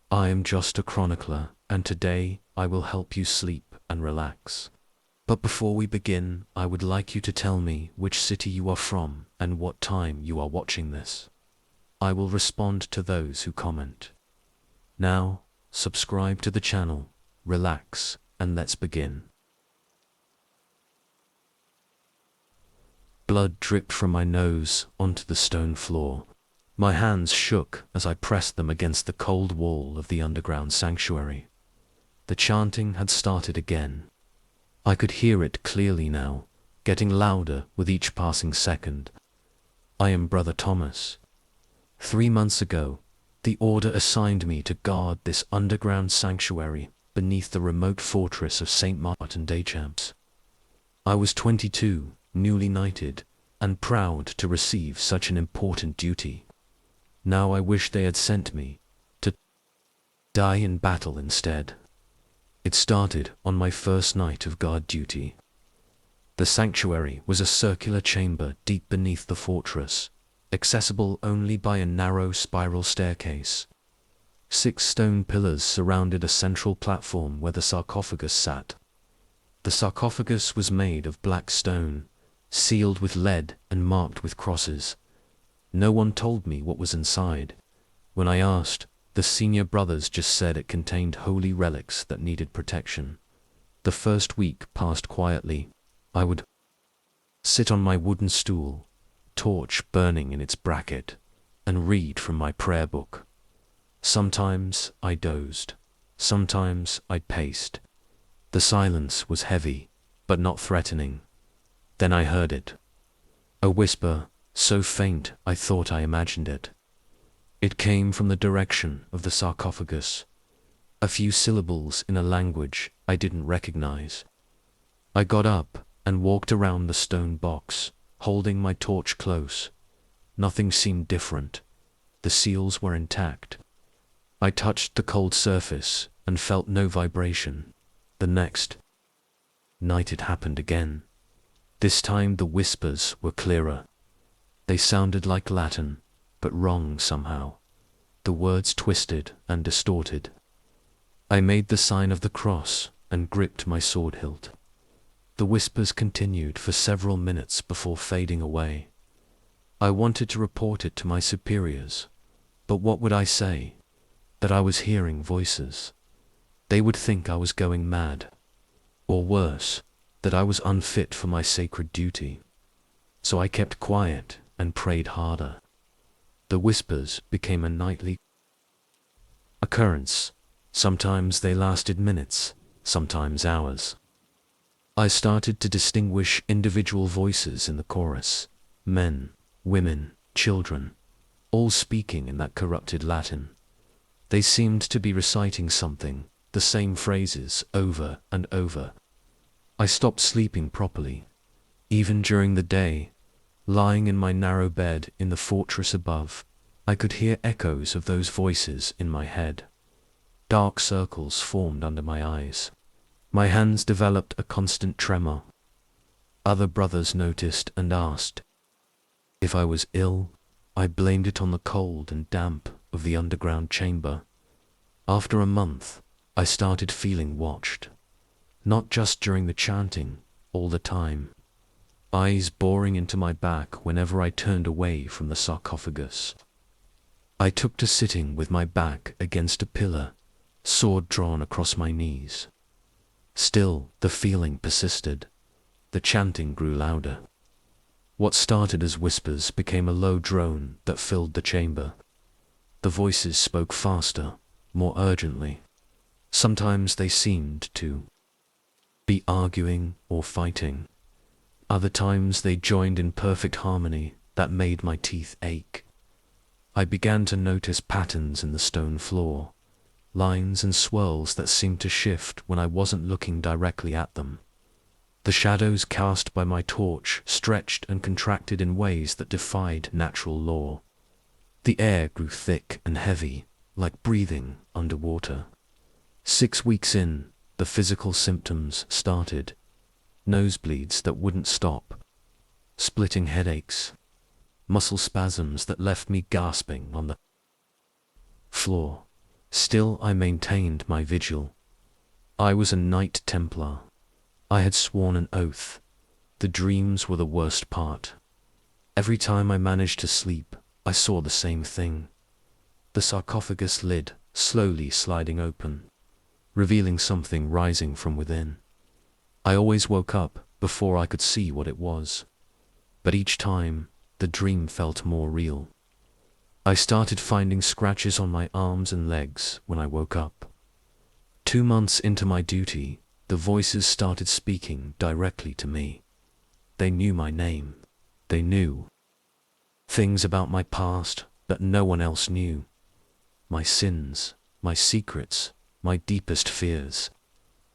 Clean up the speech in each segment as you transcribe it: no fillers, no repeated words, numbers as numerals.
I am just a chronicler, and today I will help you sleep and relax. But before we begin, I would like you to tell me which city you are from and what time you are watching this. I will respond to those who comment. Now, subscribe to the channel, relax, and let's begin. Blood dripped from my nose onto the stone floor. My hands shook as I pressed them against the cold wall of the underground sanctuary. The chanting had started again. I could hear it clearly now, getting louder with each passing second. I am Brother Thomas. 3 months ago, the Order assigned me to guard this underground sanctuary beneath the remote fortress of St. Martin des Champs. I was 22, newly knighted, and proud to receive such an important duty. Now I wish they had sent me to die in battle instead. It started on my first night of guard duty. The sanctuary was a circular chamber deep beneath the fortress, accessible only by a narrow spiral staircase. 6 stone pillars surrounded a central platform where the sarcophagus sat. The sarcophagus was made of black stone, sealed with lead and marked with crosses. No one told me what was inside. When I asked, the senior brothers just said it contained holy relics that needed protection. The first week passed quietly. I would sit on my wooden stool, torch burning in its bracket, and read from my prayer book. Sometimes I dozed. Sometimes I paced. The silence was heavy, but not threatening. Then I heard it. A whisper, so faint I thought I imagined it. It came from the direction of the sarcophagus. A few syllables in a language I didn't recognize. I got up and walked around the stone box, holding my torch close. Nothing seemed different. The seals were intact. I touched the cold surface and felt no vibration. The next night it happened again. This time the whispers were clearer. They sounded like Latin, but wrong somehow. The words twisted and distorted. I made the sign of the cross and gripped my sword hilt. The whispers continued for several minutes before fading away. I wanted to report it to my superiors, but what would I say? That I was hearing voices. They would think I was going mad. Or worse, that I was unfit for my sacred duty. So I kept quiet and prayed harder. The whispers became a nightly occurrence. Sometimes they lasted minutes, sometimes hours. I started to distinguish individual voices in the chorus. Men, women, children, all speaking in that corrupted Latin. They seemed to be reciting something, the same phrases over and over. I stopped sleeping properly. Even during the day, lying in my narrow bed in the fortress above, I could hear echoes of those voices in my head. Dark circles formed under my eyes. My hands developed a constant tremor. Other brothers noticed and asked if I was ill. I blamed it on the cold and damp of the underground chamber. After a month, I started feeling watched. Not just during the chanting, all the time. Eyes boring into my back whenever I turned away from the sarcophagus. I took to sitting with my back against a pillar, sword drawn across my knees. Still, the feeling persisted. The chanting grew louder. What started as whispers became a low drone that filled the chamber. The voices spoke faster, more urgently. Sometimes they seemed to be arguing or fighting. Other times they joined in perfect harmony that made my teeth ache. I began to notice patterns in the stone floor, lines and swirls that seemed to shift when I wasn't looking directly at them. The shadows cast by my torch stretched and contracted in ways that defied natural law. The air grew thick and heavy, like breathing underwater. 6 weeks in, the physical symptoms started. Nosebleeds that wouldn't stop, splitting headaches, muscle spasms that left me gasping on the floor. Still I maintained my vigil. I was a Knight Templar. I had sworn an oath. The dreams were the worst part. Every time I managed to sleep, I saw the same thing. The sarcophagus lid slowly sliding open, revealing something rising from within. I always woke up before I could see what it was. But each time, the dream felt more real. I started finding scratches on my arms and legs when I woke up. 2 months into my duty, the voices started speaking directly to me. They knew my name. They knew things about my past that no one else knew. My sins, my secrets, my deepest fears.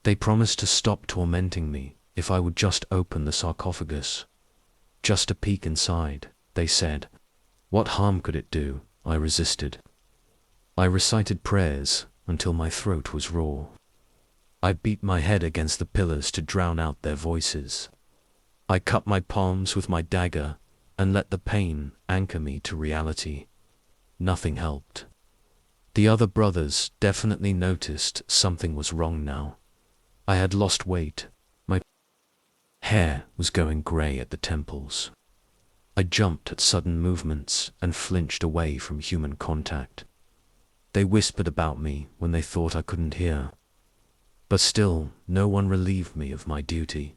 They promised to stop tormenting me if I would just open the sarcophagus. Just a peek inside, they said. What harm could it do? I resisted. I recited prayers until my throat was raw. I beat my head against the pillars to drown out their voices. I cut my palms with my dagger and let the pain anchor me to reality. Nothing helped. The other brothers definitely noticed something was wrong now. I had lost weight. My hair was going grey at the temples. I jumped at sudden movements and flinched away from human contact. They whispered about me when they thought I couldn't hear. But still, no one relieved me of my duty.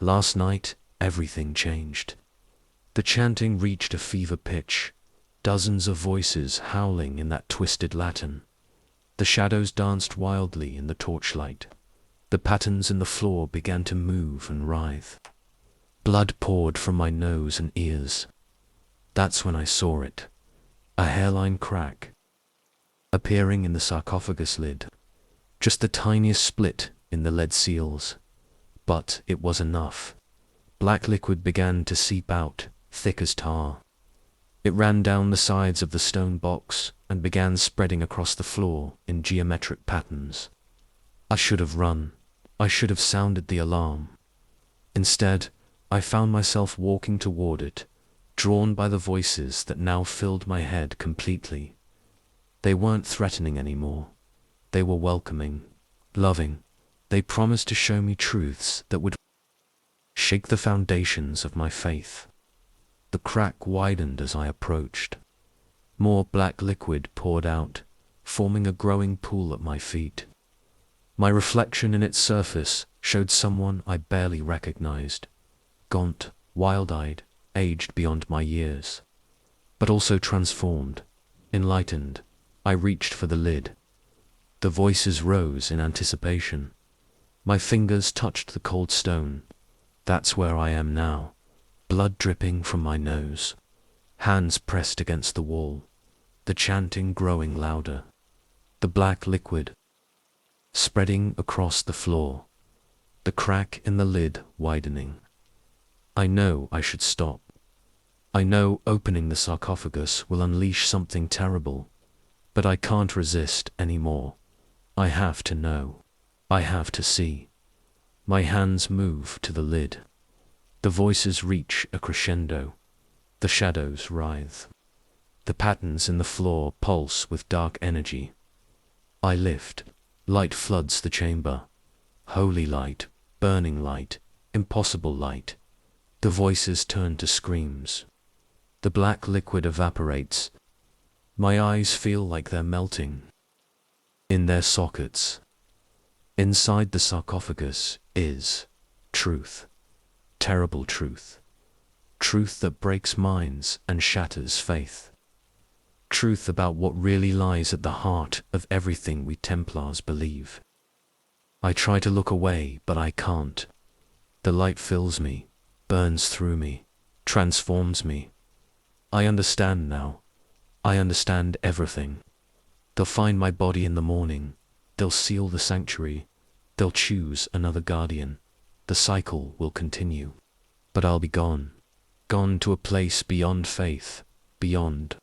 Last night, everything changed. The chanting reached a fever pitch, dozens of voices howling in that twisted Latin. The shadows danced wildly in the torchlight. The patterns in the floor began to move and writhe. Blood poured from my nose and ears. That's when I saw it. A hairline crack appearing in the sarcophagus lid. Just the tiniest split in the lead seals. But it was enough. Black liquid began to seep out, thick as tar. It ran down the sides of the stone box and began spreading across the floor in geometric patterns. I should have run. I should have sounded the alarm. Instead, I found myself walking toward it, drawn by the voices that now filled my head completely. They weren't threatening anymore. They were welcoming, loving. They promised to show me truths that would shake the foundations of my faith. The crack widened as I approached. More black liquid poured out, forming a growing pool at my feet. My reflection in its surface showed someone I barely recognized. Gaunt, wild-eyed, aged beyond my years. But also transformed, enlightened. I reached for the lid. The voices rose in anticipation. My fingers touched the cold stone. That's where I am now. Blood dripping from my nose. Hands pressed against the wall. The chanting growing louder. The black liquid spreading across the floor. The crack in the lid widening. I know I should stop. I know opening the sarcophagus will unleash something terrible. But I can't resist anymore. I have to know. I have to see. My hands move to the lid. The voices reach a crescendo. The shadows writhe. The patterns in the floor pulse with dark energy. I lift. Light floods the chamber. Holy light, burning light, impossible light. The voices turn to screams. The black liquid evaporates. My eyes feel like they're melting in their sockets. Inside the sarcophagus is truth. Terrible truth. Truth that breaks minds and shatters faith. Truth about what really lies at the heart of everything we Templars believe. I try to look away, but I can't. The light fills me, burns through me, transforms me. I understand now. I understand everything. They'll find my body in the morning. They'll seal the sanctuary. They'll choose another guardian. The cycle will continue. But I'll be gone. Gone to a place beyond faith, beyond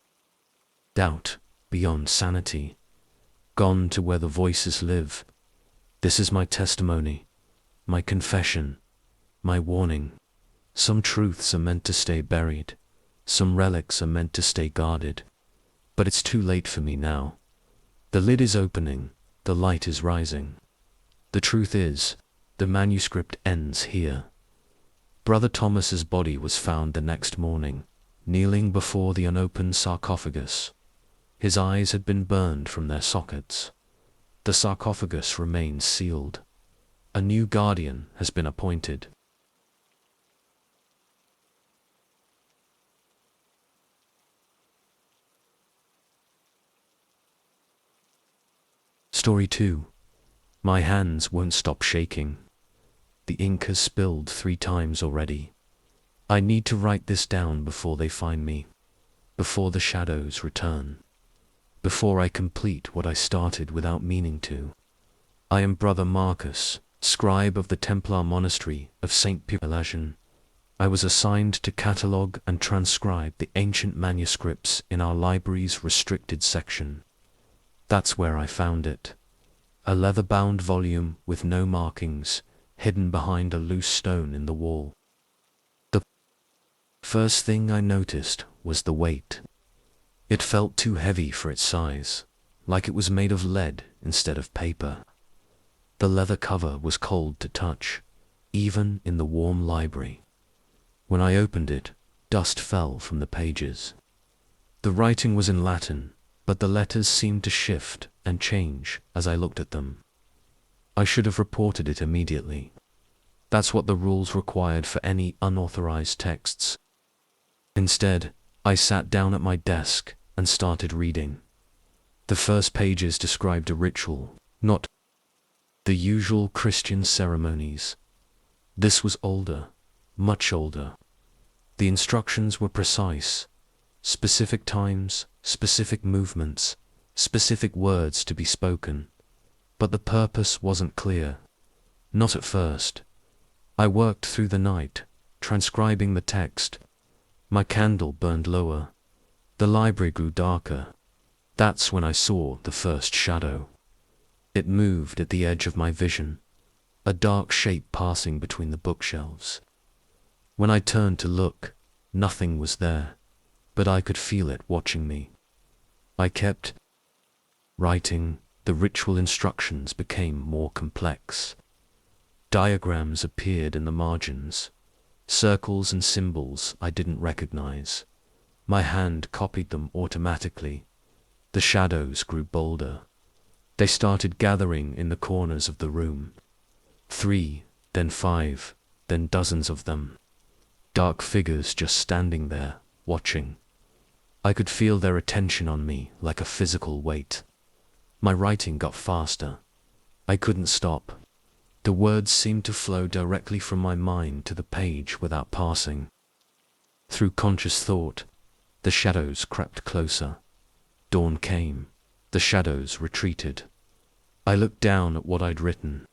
doubt, beyond sanity. Gone to where the voices live. This is my testimony, my confession, my warning. Some truths are meant to stay buried. Some relics are meant to stay guarded. But it's too late for me now. The lid is opening, the light is rising. The truth is, the manuscript ends here. Brother Thomas's body was found the next morning, kneeling before the unopened sarcophagus. His eyes had been burned from their sockets. The sarcophagus remains sealed. A new guardian has been appointed. Story 2. My hands won't stop shaking. The ink has spilled 3 times already. I need to write this down before they find me, before the shadows return, before I complete what I started without meaning to. I am Brother Marcus, scribe of the Templar monastery of St. Pelagian. I was assigned to catalogue and transcribe the ancient manuscripts in our library's restricted section. That's where I found it. A leather-bound volume with no markings, hidden behind a loose stone in the wall. The first thing I noticed was the weight. It felt too heavy for its size, like it was made of lead instead of paper. The leather cover was cold to touch, even in the warm library. When I opened it, dust fell from the pages. The writing was in Latin, but the letters seemed to shift and change as I looked at them. I should have reported it immediately. That's what the rules required for any unauthorized texts. Instead, I sat down at my desk and started reading. The first pages described a ritual, not the usual Christian ceremonies. This was older, much older. The instructions were precise. Specific times, specific movements, specific words to be spoken. But the purpose wasn't clear. Not at first. I worked through the night, transcribing the text. My candle burned lower. The library grew darker. That's when I saw the first shadow. It moved at the edge of my vision, a dark shape passing between the bookshelves. When I turned to look, nothing was there, but I could feel it watching me. I kept writing. The ritual instructions became more complex. Diagrams appeared in the margins, circles and symbols I didn't recognize. My hand copied them automatically. The shadows grew bolder. They started gathering in the corners of the room. 3, then 5, then dozens of them. Dark figures just standing there, watching. I could feel their attention on me like a physical weight. My writing got faster. I couldn't stop. The words seemed to flow directly from my mind to the page without passing. Through conscious thought, the shadows crept closer. Dawn came. The shadows retreated. I looked down at what I'd written.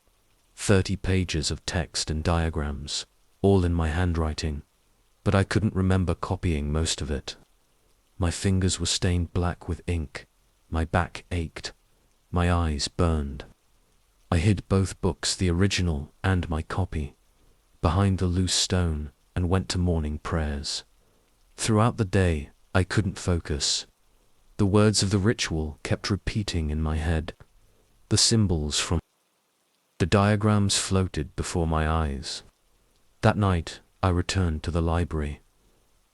30 pages of text and diagrams, all in my handwriting, but I couldn't remember copying most of it. My fingers were stained black with ink. My back ached. My eyes burned. I hid both books, the original and my copy, behind the loose stone and went to morning prayers. Throughout the day, I couldn't focus. The words of the ritual kept repeating in my head. The symbols from the diagrams floated before my eyes. That night, I returned to the library.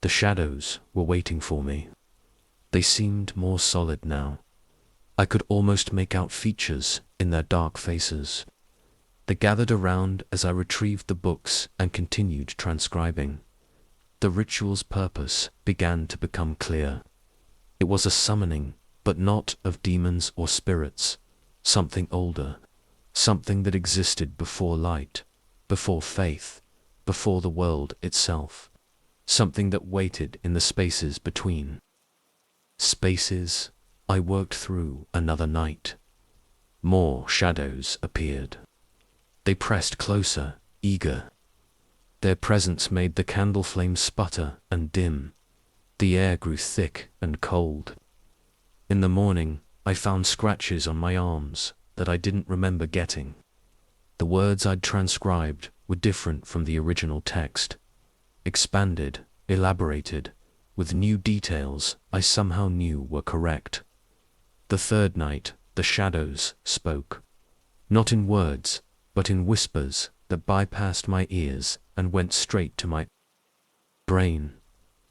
The shadows were waiting for me. They seemed more solid now. I could almost make out features in their dark faces. They gathered around as I retrieved the books and continued transcribing. The ritual's purpose began to become clear. It was a summoning, but not of demons or spirits. Something older. Something that existed before light, before faith, before the world itself. Something that waited in the spaces between. Spaces I worked through another night. More shadows appeared. They pressed closer, eager. Their presence made the candle flame sputter and dim. The air grew thick and cold. In the morning, I found scratches on my arms that I didn't remember getting. The words I'd transcribed were different from the original text. Expanded, elaborated, with new details I somehow knew were correct. The third night, The shadows spoke. Not in words, but in whispers that bypassed my ears and went straight to my brain.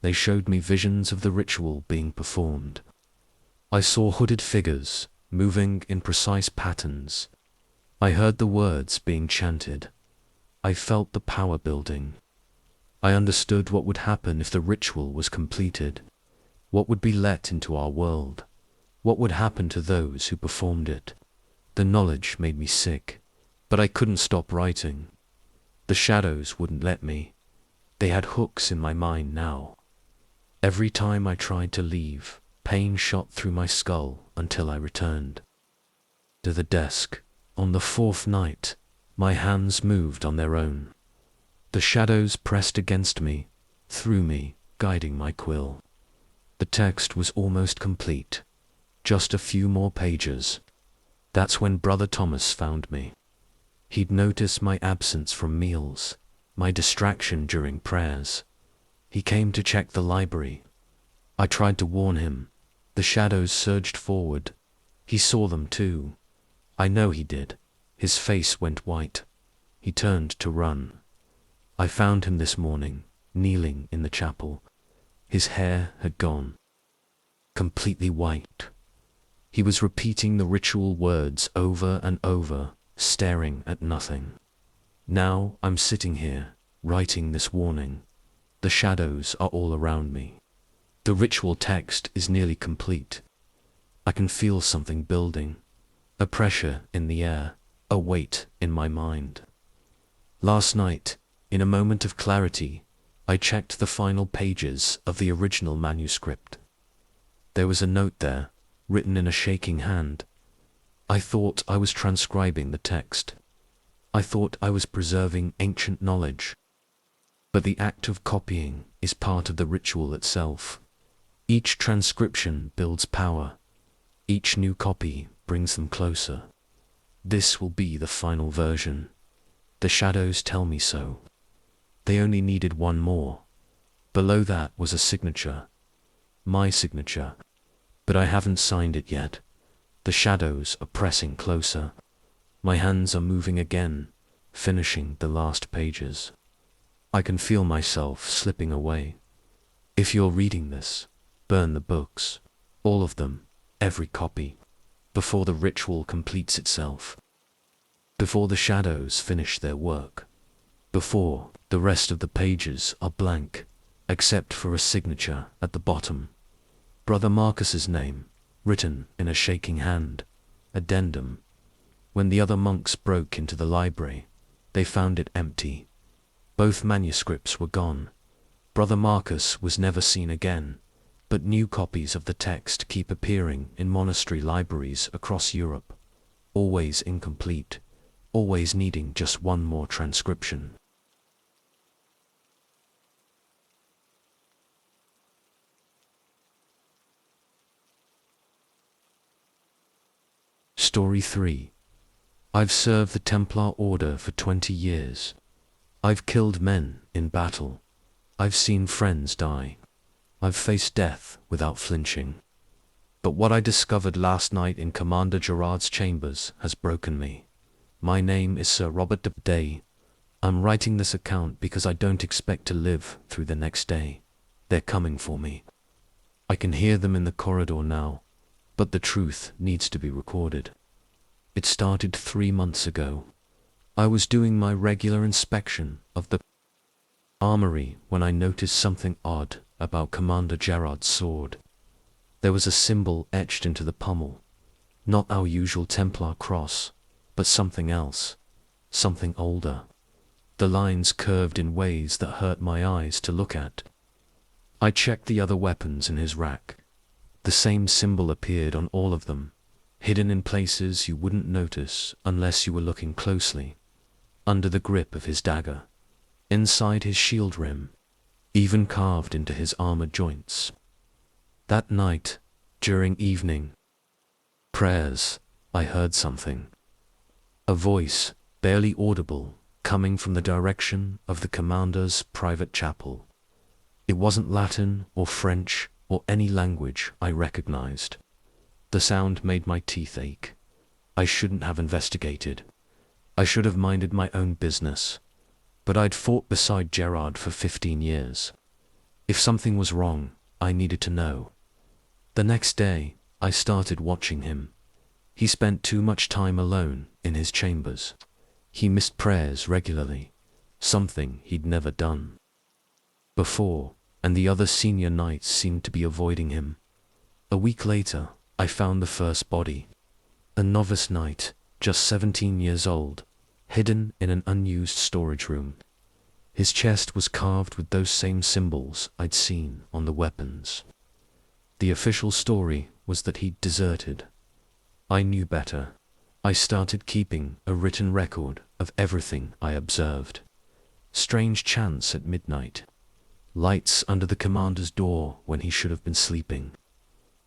They showed me visions of the ritual being performed. I saw hooded figures, moving in precise patterns. I heard the words being chanted. I felt the power building. I understood what would happen if the ritual was completed. What would be let into our world? What would happen to those who performed it? The knowledge made me sick, but I couldn't stop writing. The shadows wouldn't let me. They had hooks in my mind now. Every time I tried to leave, pain shot through my skull until I returned to the desk. On the fourth night, my hands moved on their own. The shadows pressed against me, through me, guiding my quill. The text was almost complete. Just a few more pages. That's when Brother Thomas found me. He'd noticed my absence from meals, my distraction during prayers. He came to check the library. I tried to warn him. The shadows surged forward. He saw them too. I know he did. His face went white. He turned to run. I found him this morning, kneeling in the chapel. His hair had gone completely white. He was repeating the ritual words over and over, staring at nothing. Now I'm sitting here, writing this warning. The shadows are all around me. The ritual text is nearly complete. I can feel something building, a pressure in the air, a weight in my mind. Last night, in a moment of clarity, I checked the final pages of the original manuscript. There was a note there, written in a shaking hand. I thought I was transcribing the text. I thought I was preserving ancient knowledge. But the act of copying is part of the ritual itself. Each transcription builds power. Each new copy brings them closer. This will be the final version. The shadows tell me so. They only needed one more. Below that was a signature. My signature. But I haven't signed it yet. The shadows are pressing closer. My hands are moving again, finishing the last pages. I can feel myself slipping away. If you're reading this, burn the books. All of them, every copy, before the ritual completes itself. Before the shadows finish their work. Before the rest of the pages are blank, except for a signature at the bottom. Brother Marcus's name, written in a shaking hand. Addendum. When the other monks broke into the library, they found it empty. Both manuscripts were gone. Brother Marcus was never seen again, but new copies of the text keep appearing in monastery libraries across Europe, always incomplete, always needing just one more transcription. Story 3. I've served the Templar Order for 20 years. I've killed men in battle. I've seen friends die. I've faced death without flinching. But what I discovered last night in Commander Gerard's chambers has broken me. My name is Sir Robert de Day. I'm writing this account because I don't expect to live through the next day. They're coming for me. I can hear them in the corridor now, but the truth needs to be recorded. It started 3 months ago. I was doing my regular inspection of the armory when I noticed something odd about Commander Gerard's sword. There was a symbol etched into the pommel. Not our usual Templar cross, but something else. Something older. The lines curved in ways that hurt my eyes to look at. I checked the other weapons in his rack. The same symbol appeared on all of them, hidden in places you wouldn't notice unless you were looking closely. Under the grip of his dagger, inside his shield rim, even carved into his armored joints. That night, during evening prayers, I heard something. A voice, barely audible, coming from the direction of the commander's private chapel. It wasn't Latin or French or any language I recognized. The sound made my teeth ache. I shouldn't have investigated. I should have minded my own business. But I'd fought beside Gerard for 15 years. If something was wrong, I needed to know. The next day, I started watching him. He spent too much time alone in his chambers. He missed prayers regularly, something he'd never done before, and the other senior knights seemed to be avoiding him. A week later, I found the first body. A novice knight, just 17 years old, hidden in an unused storage room. His chest was carved with those same symbols I'd seen on the weapons. The official story was that he'd deserted. I knew better. I started keeping a written record of everything I observed. Strange chants at midnight. Lights under the commander's door when he should have been sleeping.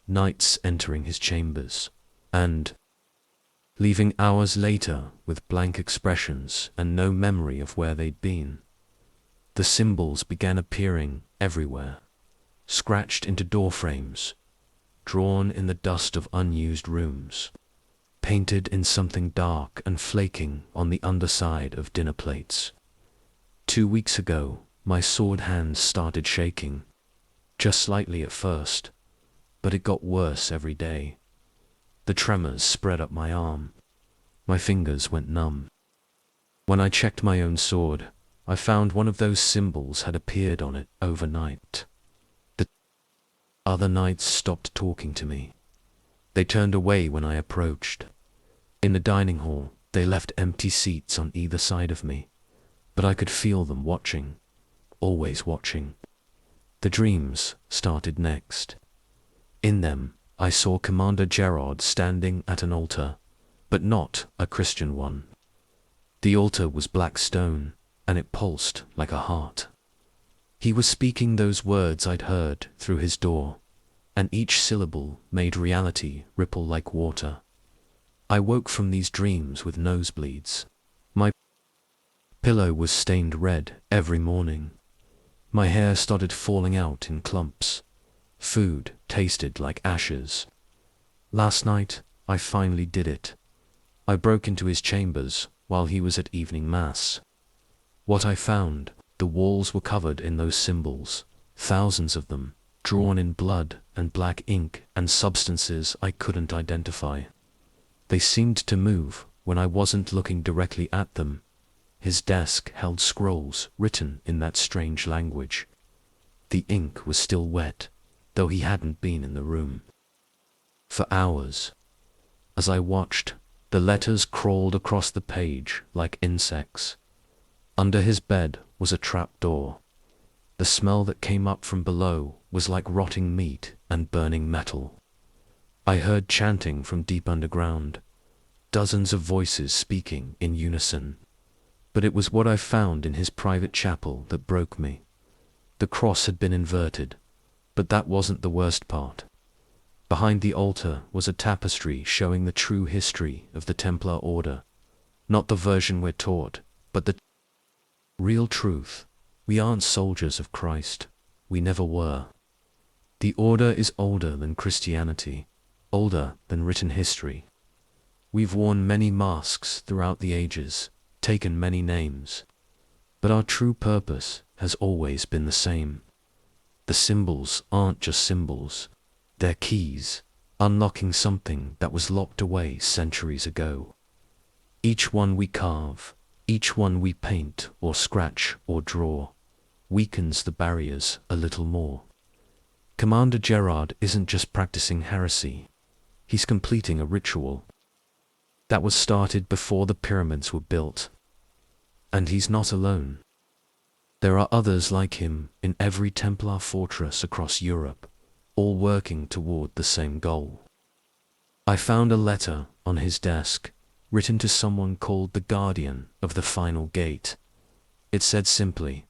Knights entering his chambers. And leaving hours later with blank expressions and no memory of where they'd been. The symbols began appearing everywhere, scratched into door frames, drawn in the dust of unused rooms, painted in something dark and flaking on the underside of dinner plates. 2 weeks ago, my sword hands started shaking, just slightly at first, but it got worse every day. The tremors spread up my arm. My fingers went numb. When I checked my own sword, I found one of those symbols had appeared on it overnight. The other knights stopped talking to me. They turned away when I approached. In the dining hall, they left empty seats on either side of me, but I could feel them watching, always watching. The dreams started next. In them, I saw Commander Gerard standing at an altar, but not a Christian one. The altar was black stone, and it pulsed like a heart. He was speaking those words I'd heard through his door, and each syllable made reality ripple like water. I woke from these dreams with nosebleeds. My pillow was stained red every morning. My hair started falling out in clumps. Food tasted like ashes. Last night, I finally did it. I broke into his chambers while he was at evening mass. What I found, the walls were covered in those symbols, thousands of them, drawn in blood and black ink and substances I couldn't identify. They seemed to move when I wasn't looking directly at them. His desk held scrolls written in that strange language. The ink was still wet, though he hadn't been in the room. For hours, as I watched, the letters crawled across the page like insects. Under his bed was a trap door. The smell that came up from below was like rotting meat and burning metal. I heard chanting from deep underground, dozens of voices speaking in unison. But it was what I found in his private chapel that broke me. The cross had been inverted, but that wasn't the worst part. Behind the altar was a tapestry showing the true history of the Templar order. Not the version we're taught, but the real truth. We aren't soldiers of Christ. We never were. The order is older than Christianity, older than written history. We've worn many masks throughout the ages, taken many names, but our true purpose has always been the same. The symbols aren't just symbols, they're keys, unlocking something that was locked away centuries ago. Each one we carve, each one we paint or scratch or draw, weakens the barriers a little more. Commander Gerard isn't just practicing heresy, he's completing a ritual that was started before the pyramids were built. And he's not alone. There are others like him in every Templar fortress across Europe, all working toward the same goal. I found a letter on his desk, written to someone called the Guardian of the Final Gate. It said simply,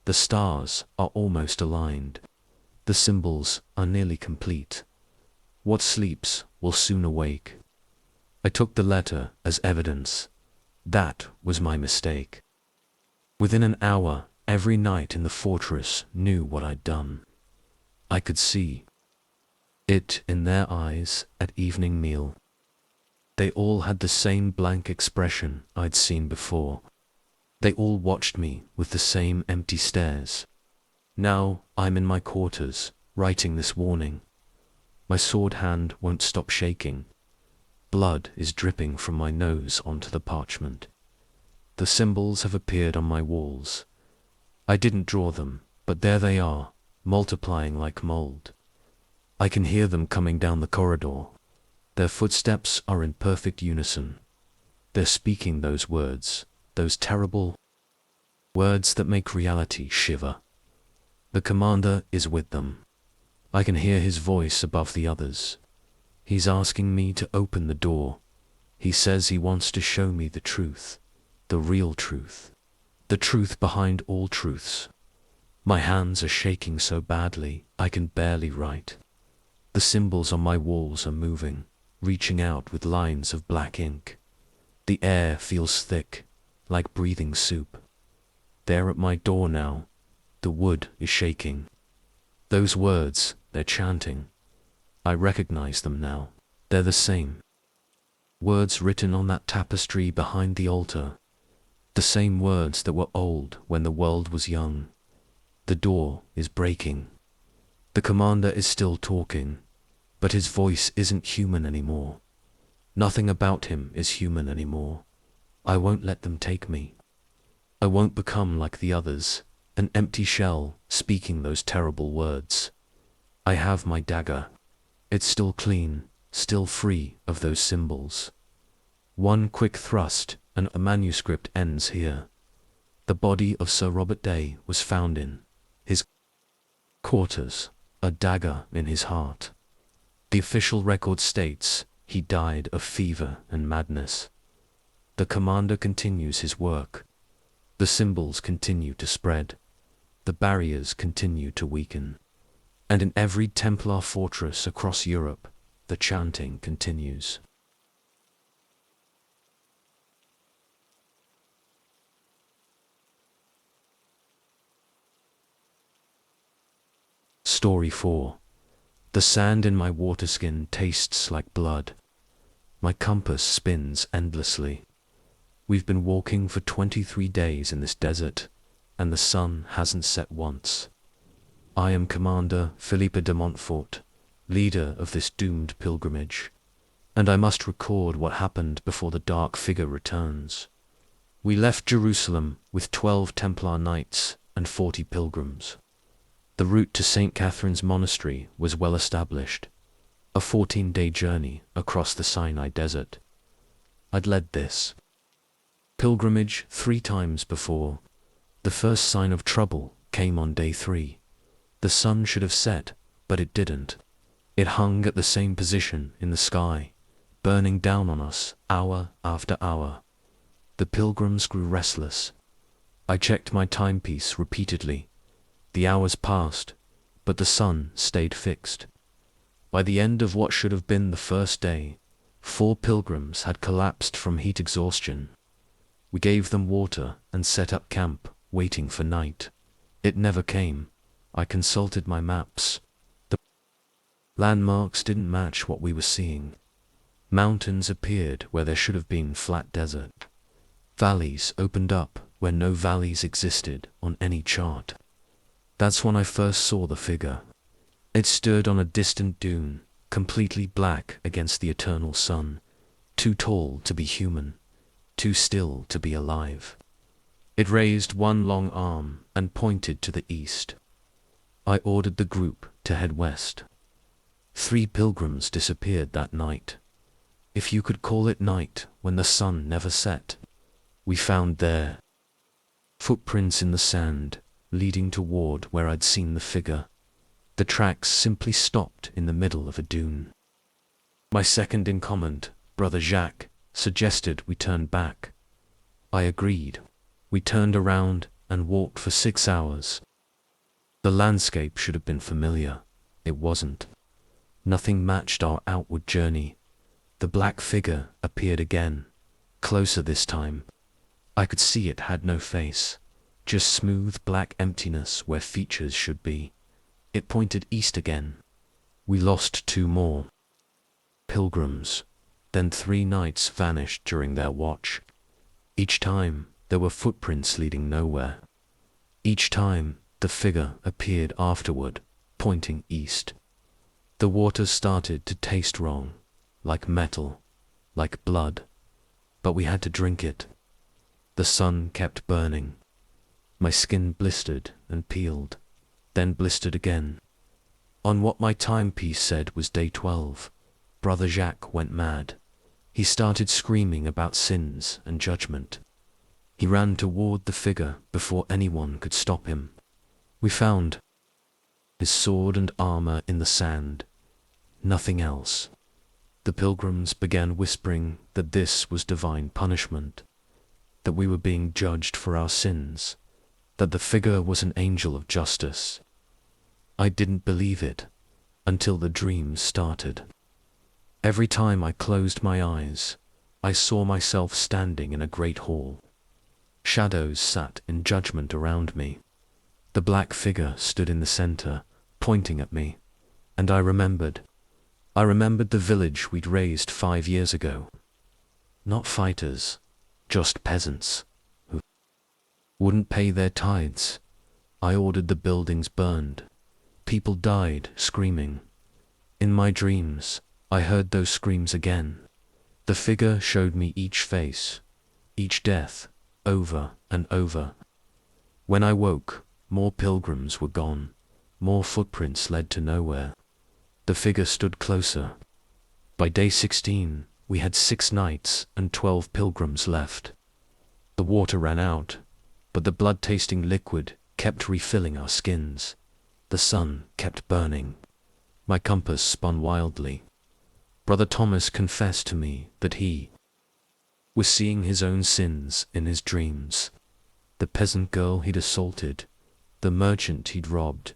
"The stars are almost aligned. The symbols are nearly complete. What sleeps will soon awake." I took the letter as evidence. That was my mistake. Within an hour, every knight in the fortress knew what I'd done. I could see It in their eyes at evening meal. They all had the same blank expression I'd seen before. They all watched me with the same empty stares. Now I'm in my quarters, writing this warning. My sword hand won't stop shaking. Blood is dripping from my nose onto the parchment. The symbols have appeared on my walls. I didn't draw them, but there they are, multiplying like mold. I can hear them coming down the corridor. Their footsteps are in perfect unison. They're speaking those words, those terrible words that make reality shiver. The commander is with them. I can hear his voice above the others. He's asking me to open the door. He says he wants to show me the truth, the real truth, the truth behind all truths. My hands are shaking so badly I can barely write. The symbols on my walls are moving, reaching out with lines of black ink. The air feels thick, like breathing soup. They're at my door now. The wood is shaking. Those words, they're chanting. I recognize them now. They're the same. Words written on that tapestry behind the altar. The same words that were old when the world was young. The door is breaking. The commander is still talking, but his voice isn't human anymore. Nothing about him is human anymore. I won't let them take me. I won't become like the others, an empty shell speaking those terrible words. I have my dagger. It's still clean, still free of those symbols. One quick thrust and a manuscript ends here. The body of Sir Robert Day was found in his quarters, a dagger in his heart. The official record states he died of fever and madness. The commander continues his work. The symbols continue to spread. The barriers continue to weaken. And in every Templar fortress across Europe, the chanting continues. Story 4. The sand in my waterskin tastes like blood. My compass spins endlessly. We've been walking for 23 days in this desert, and the sun hasn't set once. I am Commander Philippe de Montfort, leader of this doomed pilgrimage, and I must record what happened before the dark figure returns. We left Jerusalem with 12 Templar knights and 40 pilgrims. The route to St. Catherine's Monastery was well established, a 14-day journey across the Sinai Desert. I'd led this pilgrimage 3 times before. The first sign of trouble came on day 3. The sun should have set, but it didn't. It hung at the same position in the sky, burning down on us hour after hour. The pilgrims grew restless. I checked my timepiece repeatedly. The hours passed, but the sun stayed fixed. By the end of what should have been the first day, 4 pilgrims had collapsed from heat exhaustion. We gave them water and set up camp, waiting for night. It never came. I consulted my maps. The landmarks didn't match what we were seeing. Mountains appeared where there should have been flat desert. Valleys opened up where no valleys existed on any chart. That's when I first saw the figure. It stood on a distant dune, completely black against the eternal sun, too tall to be human, too still to be alive. It raised one long arm and pointed to the east. I ordered the group to head west. 3 pilgrims disappeared that night. If you could call it night when the sun never set. We found their footprints in the sand, leading toward where I'd seen the figure. The tracks simply stopped in the middle of a dune. My second in command, Brother Jacques, suggested we turn back. I agreed. We turned around and walked for 6 hours. The landscape should have been familiar. It wasn't. Nothing matched our outward journey. The black figure appeared again, closer this time. I could see it had no face, just smooth black emptiness where features should be. It pointed east again. We lost 2 more pilgrims, then 3 knights vanished during their watch. Each time, there were footprints leading nowhere. Each time, the figure appeared afterward, pointing east. The water started to taste wrong, like metal, like blood, but we had to drink it. The sun kept burning. My skin blistered and peeled, then blistered again. On what my timepiece said was day 12, Brother Jacques went mad. He started screaming about sins and judgment. He ran toward the figure before anyone could stop him. We found his sword and armor in the sand. Nothing else. The pilgrims began whispering that this was divine punishment, that we were being judged for our sins, that the figure was an angel of justice. I didn't believe it until the dreams started. Every time I closed my eyes, I saw myself standing in a great hall. Shadows sat in judgment around me. The black figure stood in the center, pointing at me, and I remembered the village we'd raised 5 years ago. Not fighters, just peasants, who wouldn't pay their tithes. I ordered the buildings burned. People died screaming. In my dreams, I heard those screams again. The figure showed me each face, each death, over and over. When I woke, more pilgrims were gone. More footprints led to nowhere. The figure stood closer. By day 16, we had 6 knights and 12 pilgrims left. The water ran out, but the blood-tasting liquid kept refilling our skins. The sun kept burning. My compass spun wildly. Brother Thomas confessed to me that he was seeing his own sins in his dreams. The peasant girl he'd assaulted, the merchant he'd robbed,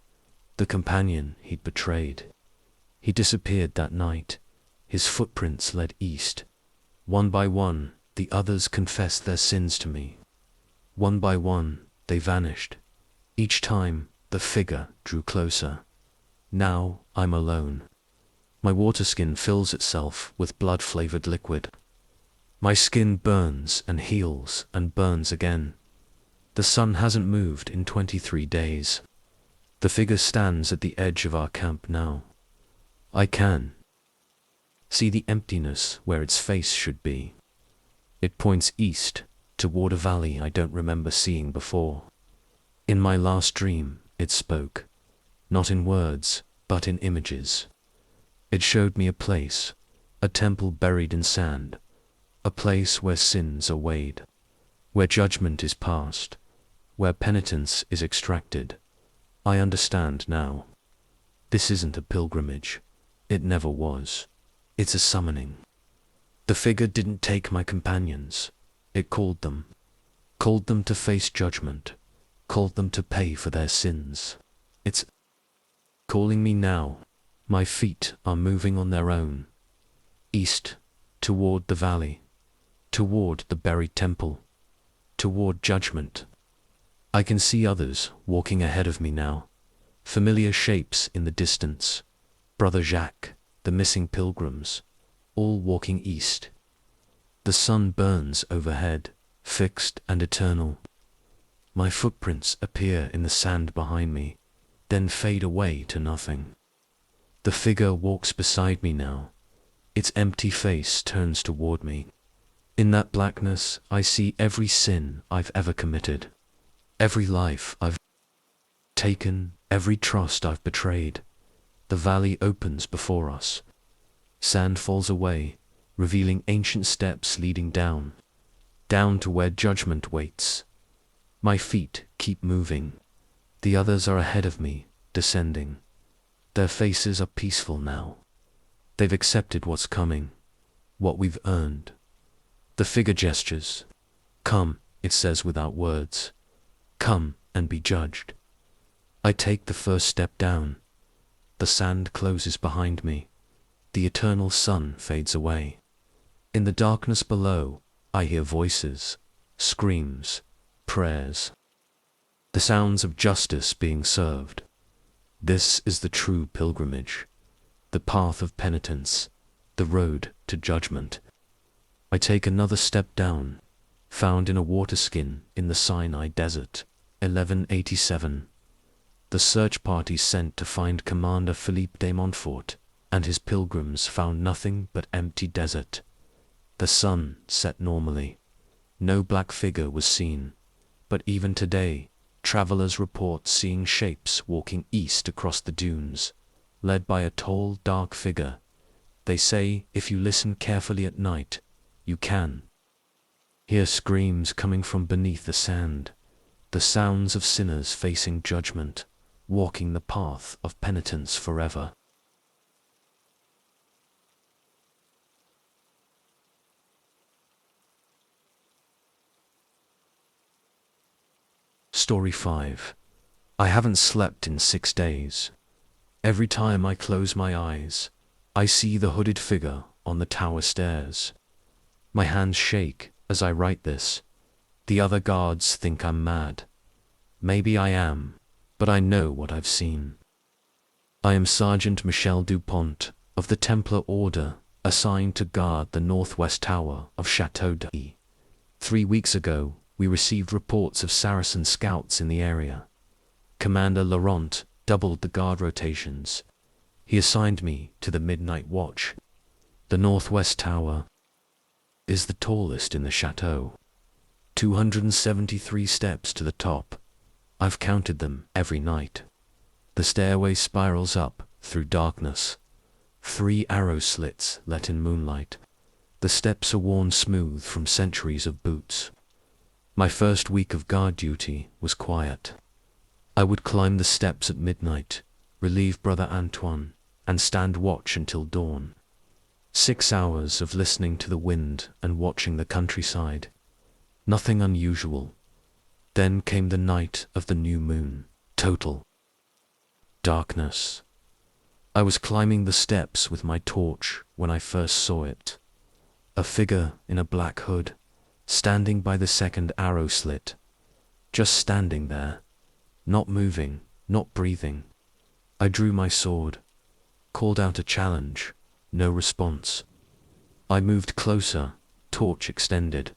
the companion he'd betrayed. He disappeared that night. His footprints led east. One by one, the others confessed their sins to me. One by one, they vanished. Each time, the figure drew closer. Now, I'm alone. My water skin fills itself with blood-flavored liquid. My skin burns and heals and burns again. The sun hasn't moved in 23 days. The figure stands at the edge of our camp now. I can see the emptiness where its face should be. It points east, toward a valley I don't remember seeing before. In my last dream, it spoke, not in words, but in images. It showed me a place, a temple buried in sand, a place where sins are weighed, where judgment is passed, where penitence is extracted. I understand now. This isn't a pilgrimage. It never was. It's a summoning. The figure didn't take my companions. It called them to face judgment, called them to pay for their sins. It's calling me now. My feet are moving on their own. East, toward the valley, toward the buried temple, toward judgment. I can see others walking ahead of me now, familiar shapes in the distance. Brother Jacques, the missing pilgrims, all walking east. The sun burns overhead, fixed and eternal. My footprints appear in the sand behind me, then fade away to nothing. The figure walks beside me now. Its empty face turns toward me. In that blackness, I see every sin I've ever committed, every life I've taken, every trust I've betrayed. The valley opens before us. Sand falls away, revealing ancient steps leading down to where judgment waits. My feet keep moving. The others are ahead of me, descending. Their faces are peaceful now. They've accepted what's coming, what we've earned. The figure gestures. Come, it says without words. Come and be judged. I take the first step down. The sand closes behind me. The eternal sun fades away. In the darkness below, I hear voices, screams, prayers. The sounds of justice being served. This is the true pilgrimage. the path of penitence, the road to judgment. I take another step down, found in a waterskin in the Sinai Desert, 1187. The search party sent to find Commander Philippe de Montfort and his pilgrims found nothing but empty desert. The sun set normally. No black figure was seen, but even today, travelers report seeing shapes walking east across the dunes, led by a tall, dark figure. They say if you listen carefully at night, you can hear screams coming from beneath the sand, the sounds of sinners facing judgment, walking the path of penitence forever. Story 5. I haven't slept in 6 days. Every time I close my eyes, I see the hooded figure on the tower stairs. My hands shake as I write this. The other guards think I'm mad. Maybe I am, but I know what I've seen. I am Sergeant Michel Dupont of the Templar Order, assigned to guard the northwest tower of Chateau d'E. 3 weeks ago, we received reports of Saracen scouts in the area. Commander Laurent doubled the guard rotations. He assigned me to the midnight watch. The northwest tower is the tallest in the chateau. 273 steps to the top. I've counted them every night. The stairway spirals up through darkness. 3 arrow slits let in moonlight. The steps are worn smooth from centuries of boots. My first week of guard duty was quiet. I would climb the steps at midnight, relieve Brother Antoine, and stand watch until dawn. 6 hours of listening to the wind and watching the countryside. Nothing unusual. Then came the night of the new moon. Total darkness. I was climbing the steps with my torch when I first saw it. A figure in a black hood, standing by the second arrow slit. Just standing there, not moving, not breathing. I drew my sword, called out a challenge, no response. I moved closer, torch extended.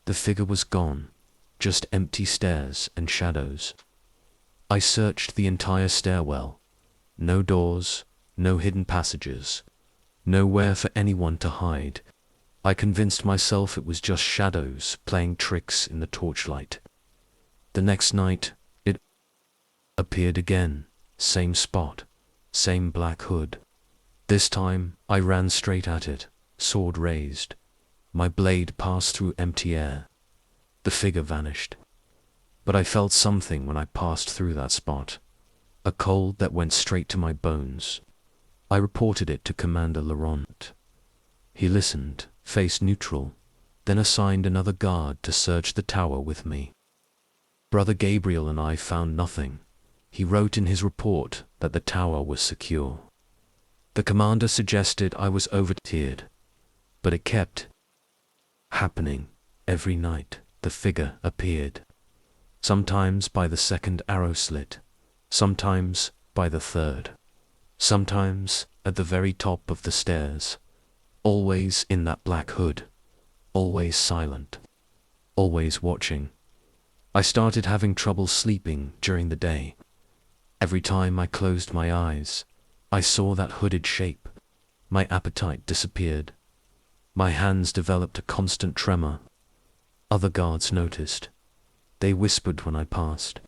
The figure was gone, just empty stairs and shadows. I searched the entire stairwell. No doors, no hidden passages, nowhere for anyone to hide. I convinced myself it was just shadows playing tricks in the torchlight. The next night, it appeared again, same spot, same black hood. This time, I ran straight at it, sword raised. My blade passed through empty air. The figure vanished. But I felt something when I passed through that spot. A cold that went straight to my bones. I reported it to Commander Laurent. He listened, face neutral, then assigned another guard to search the tower with me. Brother Gabriel and I found nothing. He wrote in his report that the tower was secure. The commander suggested I was overtiered, but it kept happening. Every night, the figure appeared. Sometimes by the second arrow slit, sometimes by the third, sometimes at the very top of the stairs. Always in that black hood, always silent, always watching. I started having trouble sleeping during the day. Every time I closed my eyes, I saw that hooded shape. My appetite disappeared. My hands developed a constant tremor. Other guards noticed. They whispered when I passed,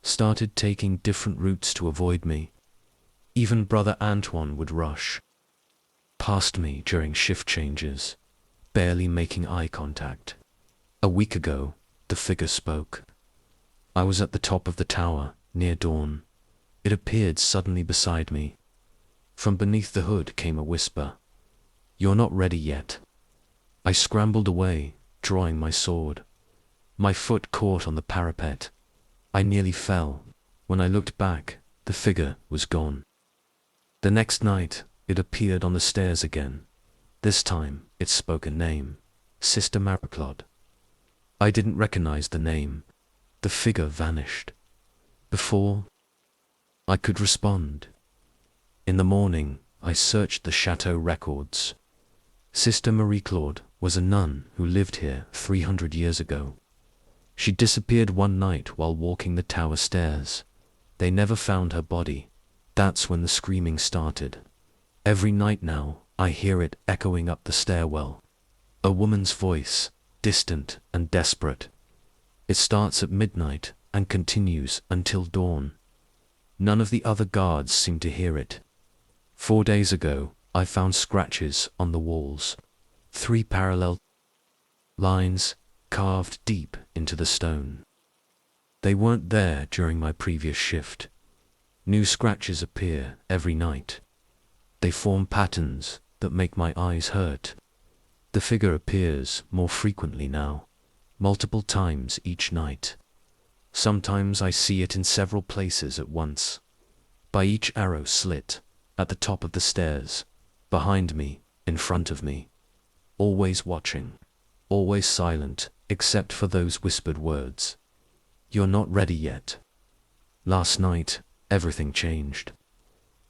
started taking different routes to avoid me. Even Brother Antoine would rush past me during shift changes, barely making eye contact. A week ago, the figure spoke. I was at the top of the tower, near dawn. It appeared suddenly beside me. From beneath the hood came a whisper. "You're not ready yet." I scrambled away, drawing my sword. My foot caught on the parapet. I nearly fell. When I looked back, the figure was gone. The next night, it appeared on the stairs again. This time, it spoke a name. Sister Marie-Claude. I didn't recognize the name. The figure vanished. Before I could respond. In the morning, I searched the chateau records. Sister Marie-Claude was a nun who lived here 300 years ago. She disappeared one night while walking the tower stairs. They never found her body. That's when the screaming started. Every night now, I hear it echoing up the stairwell. A woman's voice, distant and desperate. It starts at midnight and continues until dawn. None of the other guards seem to hear it. 4 days ago, I found scratches on the walls. 3 parallel lines carved deep into the stone. They weren't there during my previous shift. New scratches appear every night. They form patterns that make my eyes hurt. The figure appears more frequently now, multiple times each night. Sometimes I see it in several places at once. By each arrow slit, at the top of the stairs, behind me, in front of me. Always watching, always silent, except for those whispered words. You're not ready yet. Last night, everything changed.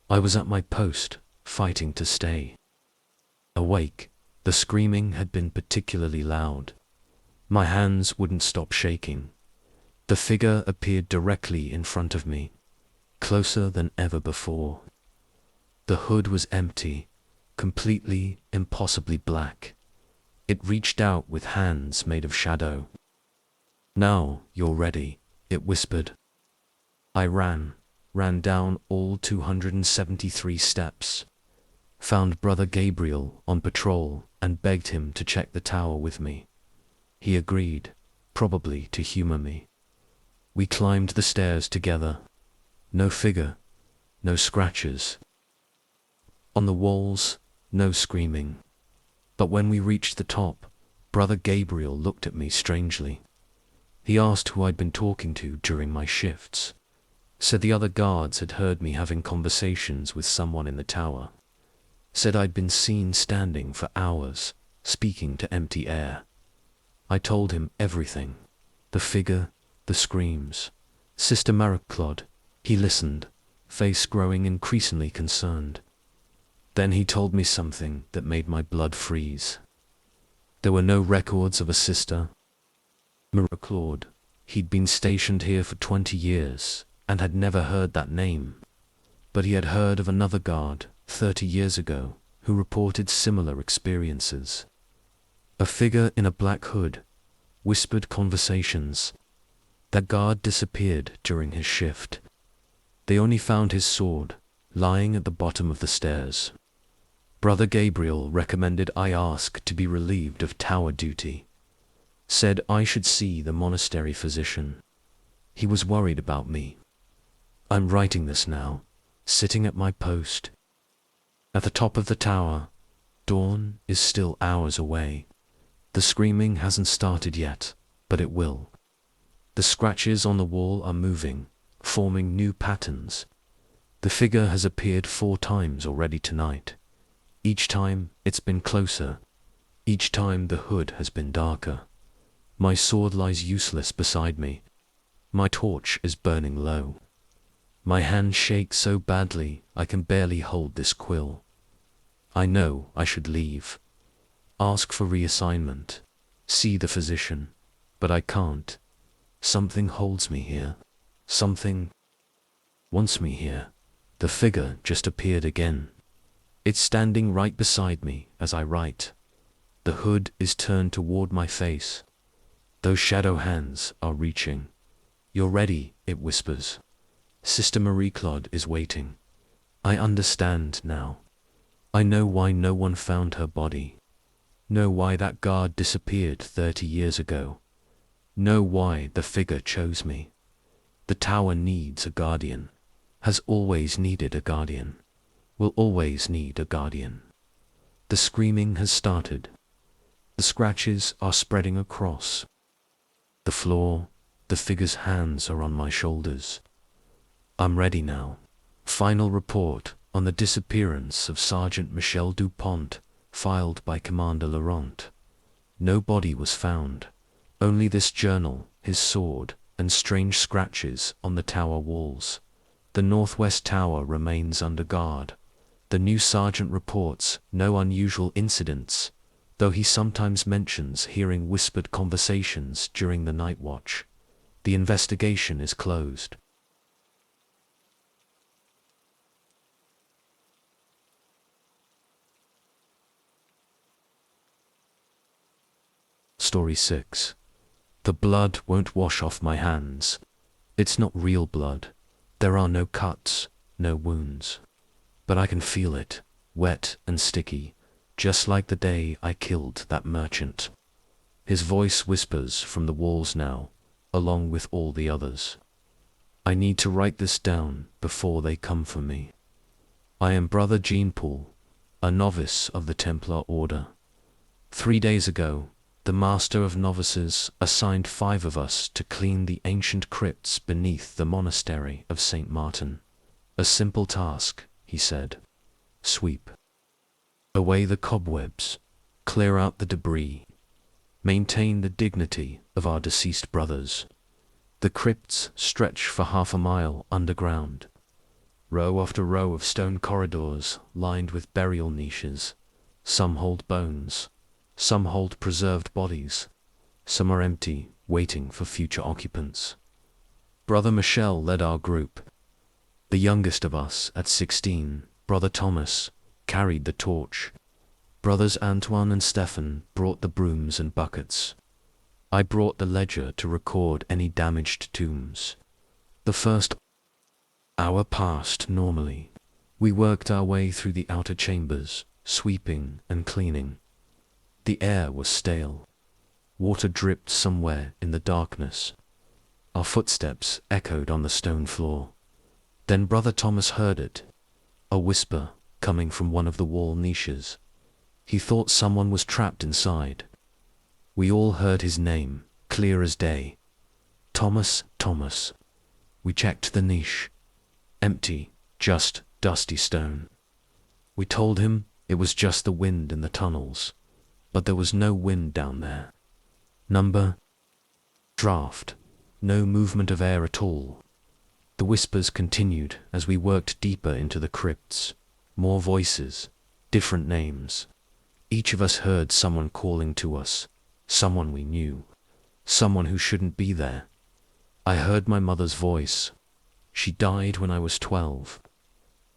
I was at my post, fighting to stay. Awake, the screaming had been particularly loud. My hands wouldn't stop shaking. The figure appeared directly in front of me, closer than ever before. The hood was empty, completely, impossibly black. It reached out with hands made of shadow. Now you're ready, it whispered. I ran down all 273 steps. Found Brother Gabriel on patrol and begged him to check the tower with me. He agreed, probably to humor me. We climbed the stairs together. No figure, no scratches. On the walls, no screaming. But when we reached the top, Brother Gabriel looked at me strangely. He asked who I'd been talking to during my shifts. Said the other guards had heard me having conversations with someone in the tower. Said I'd been seen standing for hours, speaking to empty air. I told him everything. The figure, the screams. Sister Marie-Claude. He listened, face growing increasingly concerned. Then he told me something that made my blood freeze. There were no records of a Sister Marie-Claude. He'd been stationed here for 20 years and had never heard that name. But he had heard of another guard 30 years ago who reported similar experiences. A figure in a black hood, whispered conversations. That guard disappeared during his shift. They only found his sword, lying at the bottom of the stairs. Brother Gabriel recommended I ask to be relieved of tower duty. Said I should see the monastery physician. He was worried about me. I'm writing this now, sitting at my post. At the top of the tower, dawn is still hours away. The screaming hasn't started yet, but it will. The scratches on the wall are moving, forming new patterns. The figure has appeared 4 times already tonight. Each time it's been closer. Each time the hood has been darker. My sword lies useless beside me. My torch is burning low. My hand shakes so badly I can barely hold this quill. I know I should leave. Ask for reassignment. See the physician. But I can't. Something holds me here. Something wants me here. The figure just appeared again. It's standing right beside me as I write. The hood is turned toward my face. Those shadow hands are reaching. You're ready, it whispers. Sister Marie-Claude is waiting. I understand now. I know why no one found her body. Know why that guard disappeared 30 years ago. Know why the figure chose me. The tower needs a guardian. Has always needed a guardian. Will always need a guardian. The screaming has started. The scratches are spreading across the floor. The figure's hands are on my shoulders. I'm ready now. Final report on the disappearance of Sergeant Michel Dupont, filed by Commander Laurent. No body was found. Only this journal, his sword, and strange scratches on the tower walls. The northwest tower remains under guard. The new sergeant reports no unusual incidents, though he sometimes mentions hearing whispered conversations during the night watch. The investigation is closed. Story 6. The blood won't wash off my hands. It's not real blood. There are no cuts, no wounds. But I can feel it, wet and sticky, just like the day I killed that merchant. His voice whispers from the walls now, along with all the others. I need to write this down before they come for me. I am Brother Jean-Paul, a novice of the Templar Order. 3 days ago, the Master of Novices assigned 5 of us to clean the ancient crypts beneath the monastery of St. Martin. A simple task, he said. Sweep away the cobwebs, clear out the debris, maintain the dignity of our deceased brothers. The crypts stretch for half a mile underground. Row after row of stone corridors lined with burial niches. Some hold bones, some hold preserved bodies, some are empty, waiting for future occupants. Brother Michel led our group. The youngest of us, at 16, Brother Thomas, carried the torch. Brothers Antoine and Stephen brought the brooms and buckets. I brought the ledger to record any damaged tombs. The first hour passed normally. We worked our way through the outer chambers, sweeping and cleaning. The air was stale. Water dripped somewhere in the darkness. Our footsteps echoed on the stone floor. Then Brother Thomas heard it, a whisper coming from one of the wall niches. He thought someone was trapped inside. We all heard his name, clear as day. Thomas, Thomas. We checked the niche. Empty, just dusty stone. We told him it was just the wind in the tunnels, but there was no wind down there. Number, draft, no movement of air at all. The whispers continued as we worked deeper into the crypts. More voices, different names. Each of us heard someone calling to us, someone we knew, someone who shouldn't be there. I heard my mother's voice. She died when I was 12.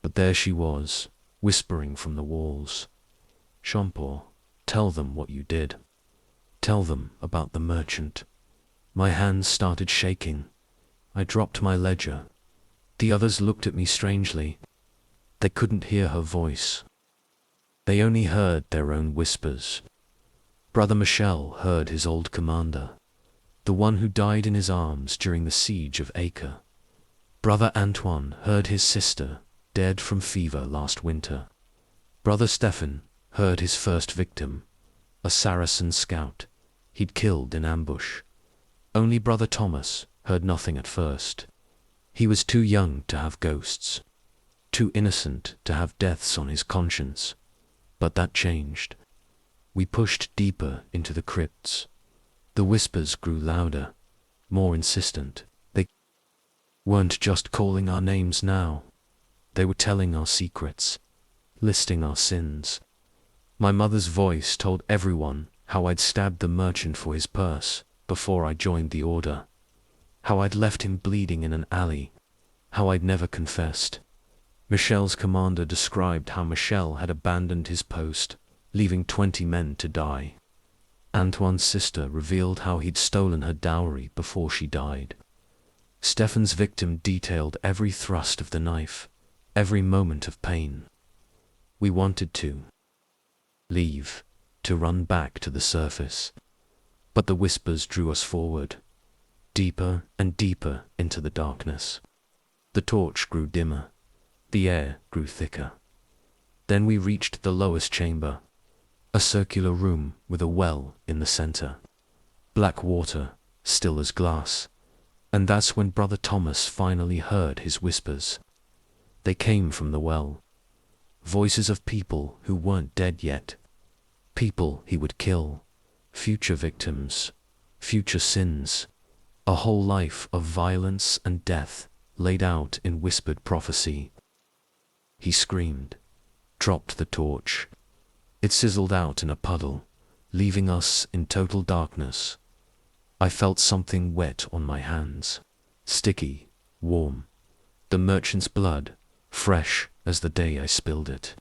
But there she was, whispering from the walls. Jean-Paul, tell them what you did. Tell them about the merchant. My hands started shaking. I dropped my ledger. The others looked at me strangely. They couldn't hear her voice. They only heard their own whispers. Brother Michel heard his old commander, the one who died in his arms during the siege of Acre. Brother Antoine heard his sister, dead from fever last winter. Brother Stephen heard his first victim, a Saracen scout he'd killed in ambush. Only Brother Thomas heard nothing at first. He was too young to have ghosts, too innocent to have deaths on his conscience. But that changed. We pushed deeper into the crypts. The whispers grew louder, more insistent. They weren't just calling our names now. They were telling our secrets, listing our sins. My mother's voice told everyone how I'd stabbed the merchant for his purse before I joined the order, how I'd left him bleeding in an alley, how I'd never confessed. Michel's commander described how Michel had abandoned his post, leaving 20 men to die. Antoine's sister revealed how he'd stolen her dowry before she died. Stephen's victim detailed every thrust of the knife, every moment of pain. We wanted to leave, to run back to the surface. But the whispers drew us forward, deeper and deeper into the darkness. The torch grew dimmer. The air grew thicker. Then we reached the lowest chamber, a circular room with a well in the center. Black water, still as glass. And that's when Brother Thomas finally heard his whispers. They came from the well. Voices of people who weren't dead yet. People he would kill. Future victims. Future sins. A whole life of violence and death laid out in whispered prophecy. He screamed. dropped the torch. It sizzled out in a puddle, leaving us in total darkness. I felt something wet on my hands. Sticky, warm. The merchant's blood, fresh as the day I spilled it.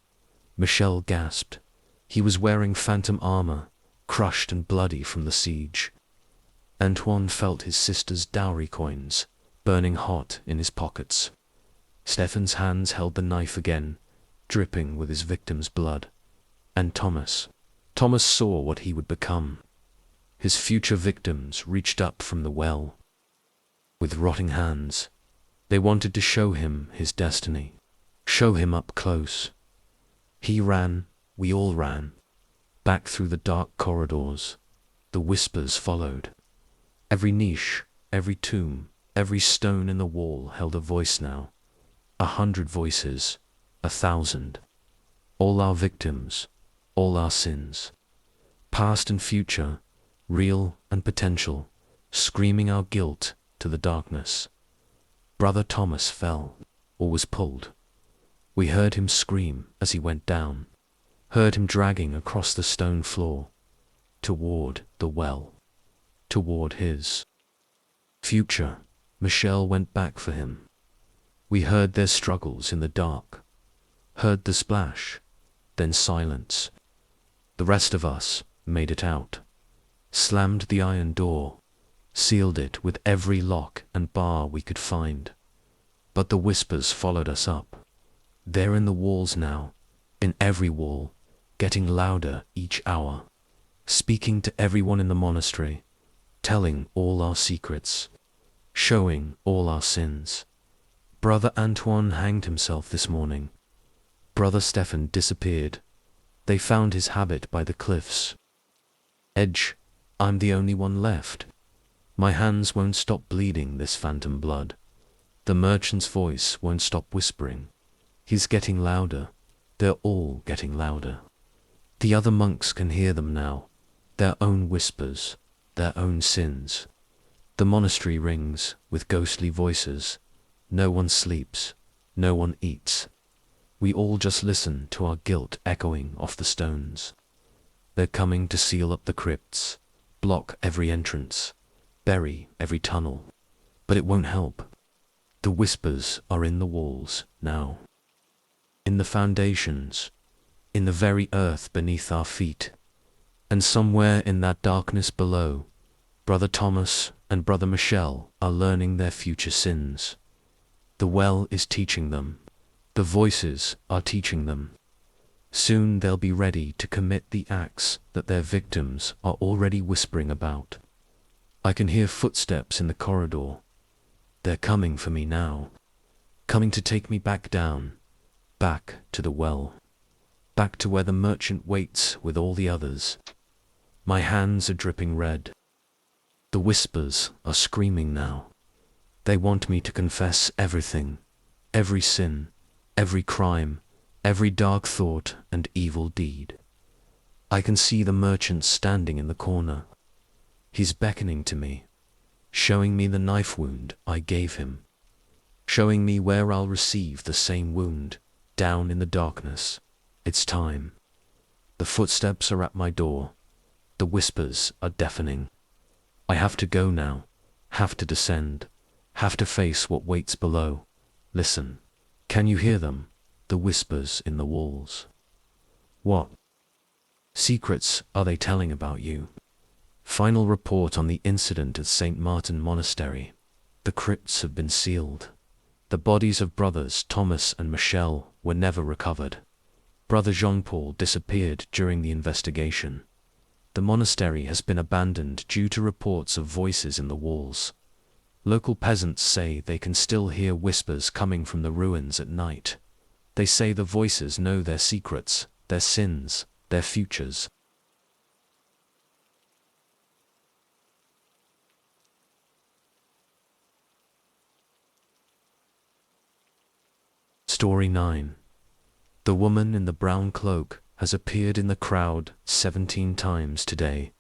Michel gasped. He was wearing phantom armor, crushed and bloody from the siege. Antoine felt his sister's dowry coins, burning hot in his pockets. Stephen's hands held the knife again, dripping with his victim's blood. And Thomas saw what he would become. His future victims reached up from the well. With rotting hands, they wanted to show him his destiny, show him up close. He ran, we all ran, back through the dark corridors. The whispers followed. Every niche, every tomb, every stone in the wall held a voice now. 100 voices, 1,000. All our victims, all our sins. Past and future, real and potential, screaming our guilt to the darkness. Brother Thomas fell, or was pulled. We heard him scream as he went down, heard him dragging across the stone floor, toward the well, toward his future. Michel went back for him. We heard their struggles in the dark, heard the splash, then silence. The rest of us made it out, slammed the iron door, sealed it with every lock and bar we could find. But the whispers followed us up. They're in the walls now, in every wall, getting louder each hour, speaking to everyone in the monastery, telling all our secrets, showing all our sins. Brother Antoine hanged himself this morning. Brother Stephen disappeared. They found his habit by the cliffs edge. I'm the only one left. My hands won't stop bleeding this phantom blood. The merchant's voice won't stop whispering. He's getting louder. They're all getting louder. The other monks can hear them now, their own whispers, their own sins. The monastery rings with ghostly voices. No one sleeps, no one eats. We all just listen to our guilt echoing off the stones. They're coming to seal up the crypts, block every entrance, bury every tunnel. But it won't help. The whispers are in the walls now, in the foundations, in the very earth beneath our feet. And somewhere in that darkness below, Brother Thomas and Brother Michel are learning their future sins. The well is teaching them. The voices are teaching them. Soon they'll be ready to commit the acts that their victims are already whispering about. I can hear footsteps in the corridor. They're coming for me now, coming to take me back down, back to the well, back to where the merchant waits with all the others. My hands are dripping red. The whispers are screaming now. They want me to confess everything, every sin, every crime, every dark thought and evil deed. I can see the merchant standing in the corner. He's beckoning to me, showing me the knife wound I gave him, showing me where I'll receive the same wound, down in the darkness. It's time. The footsteps are at my door. The whispers are deafening. I have to go now, have to descend, have to face what waits below. Listen, can you hear them? The whispers in the walls. What secrets are they telling about you? Final report on the incident at St. Martin Monastery. The crypts have been sealed. The bodies of brothers Thomas and Michel were never recovered. Brother Jean-Paul disappeared during the investigation. The monastery has been abandoned due to reports of voices in the walls. Local peasants say they can still hear whispers coming from the ruins at night. They say the voices know their secrets, their sins, their futures. Story 9. The woman in the brown cloak has appeared in the crowd 17 times today,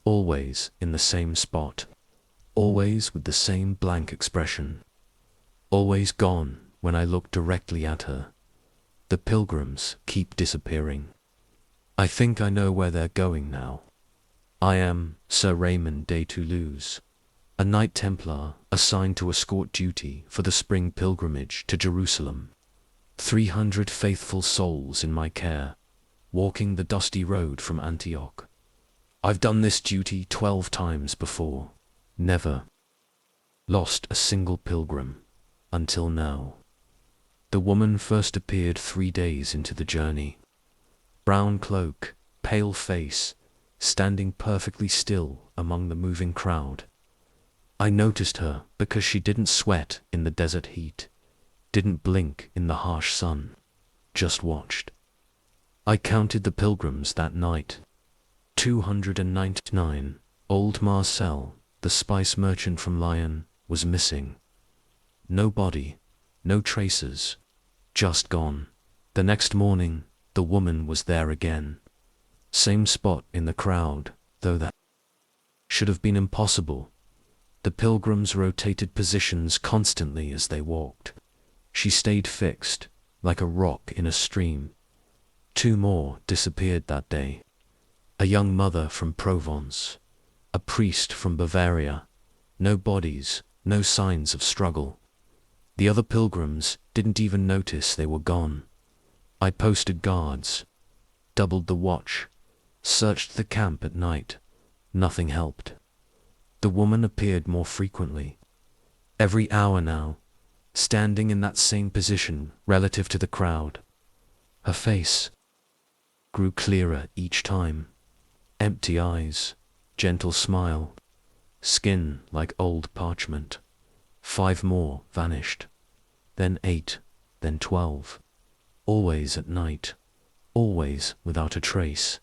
always in the same spot, always with the same blank expression, always gone when I look directly at her. The pilgrims keep disappearing. I think I know where they're going now. I am Sir Raymond de Toulouse, a Knight Templar assigned to escort duty for the spring pilgrimage to Jerusalem. 300 faithful souls in my care, walking the dusty road from Antioch. I've done this duty 12 times before, never lost a single pilgrim, until now. The woman first appeared 3 days into the journey. Brown cloak, pale face, standing perfectly still among the moving crowd. I noticed her because she didn't sweat in the desert heat, didn't blink in the harsh sun, just watched. I counted the pilgrims that night. 299. Old Marcel, the spice merchant from Lyon, was missing. No body, no traces, just gone. The next morning, the woman was there again. Same spot in the crowd, though that should have been impossible. The pilgrims rotated positions constantly as they walked. She stayed fixed, like a rock in a stream. 2 more disappeared that day. A young mother from Provence, a priest from Bavaria. No bodies, no signs of struggle. The other pilgrims didn't even notice they were gone. I posted guards, doubled the watch, searched the camp at night. Nothing helped. The woman appeared more frequently. Every hour now, standing in that same position relative to the crowd. Her face grew clearer each time. Empty eyes, gentle smile, skin like old parchment. 5 more vanished. Then 8, then 12. Always at night, always without a trace.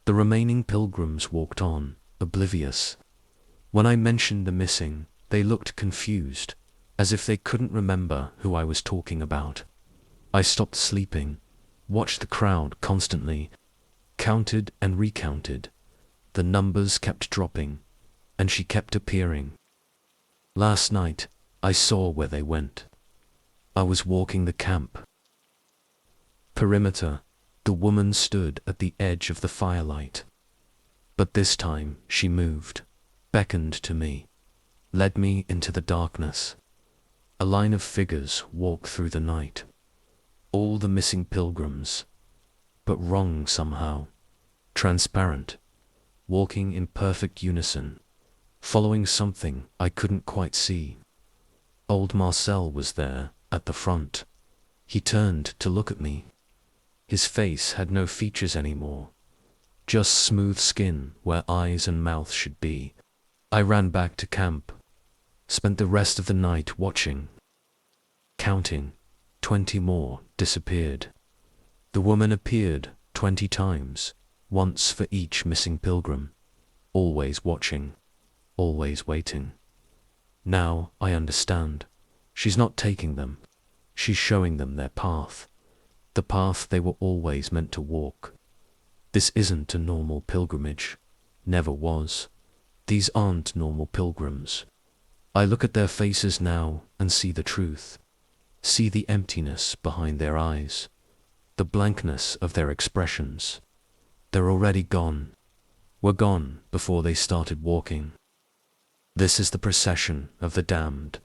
The remaining pilgrims walked on, oblivious. When I mentioned the missing, they looked confused, as if they couldn't remember who I was talking about. I stopped sleeping, watched the crowd constantly, counted and recounted. The numbers kept dropping, and she kept appearing. Last night, I saw where they went. I was walking the camp perimeter. The woman stood at the edge of the firelight. But this time she moved, beckoned to me, led me into the darkness. A line of figures walked through the night. All the missing pilgrims, but wrong somehow. Transparent, walking in perfect unison, following something I couldn't quite see. Old Marcel was there, at the front. He turned to look at me. His face had no features anymore, just smooth skin where eyes and mouth should be. I ran back to camp, spent the rest of the night watching, counting. 20 more disappeared. The woman appeared 20 times, once for each missing pilgrim, always watching, always waiting. Now I understand. She's not taking them. She's showing them their path. The path they were always meant to walk. This isn't a normal pilgrimage. Never was. These aren't normal pilgrims. I look at their faces now and see the truth. See the emptiness behind their eyes. The blankness of their expressions. They're already gone. Were gone before they started walking. This is the procession of the damned.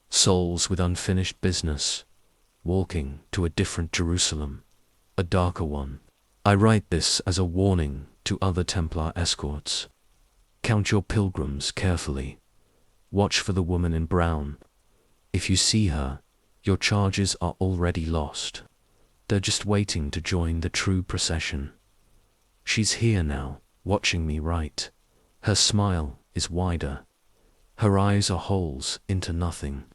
Souls with unfinished business, walking to a different Jerusalem, a darker one. I write this as a warning to other Templar escorts. Count your pilgrims carefully. Watch for the woman in brown. If you see her, your charges are already lost. They're just waiting to join the true procession. She's here now, watching me write. Her smile is wider. Her eyes are holes into nothing.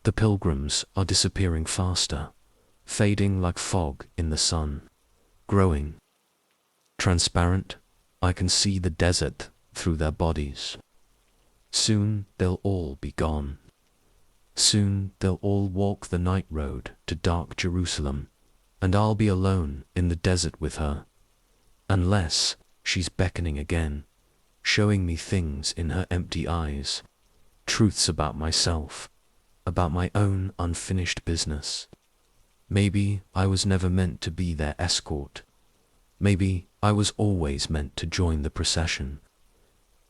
The pilgrims are disappearing faster, fading like fog in the sun, growing transparent. I can see the desert through their bodies. Soon they'll all be gone. Soon they'll all walk the night road to dark Jerusalem, and I'll be alone in the desert with her. Unless she's beckoning again, showing me things in her empty eyes, truths about myself, about my own unfinished business. Maybe I was never meant to be their escort. Maybe I was always meant to join the procession.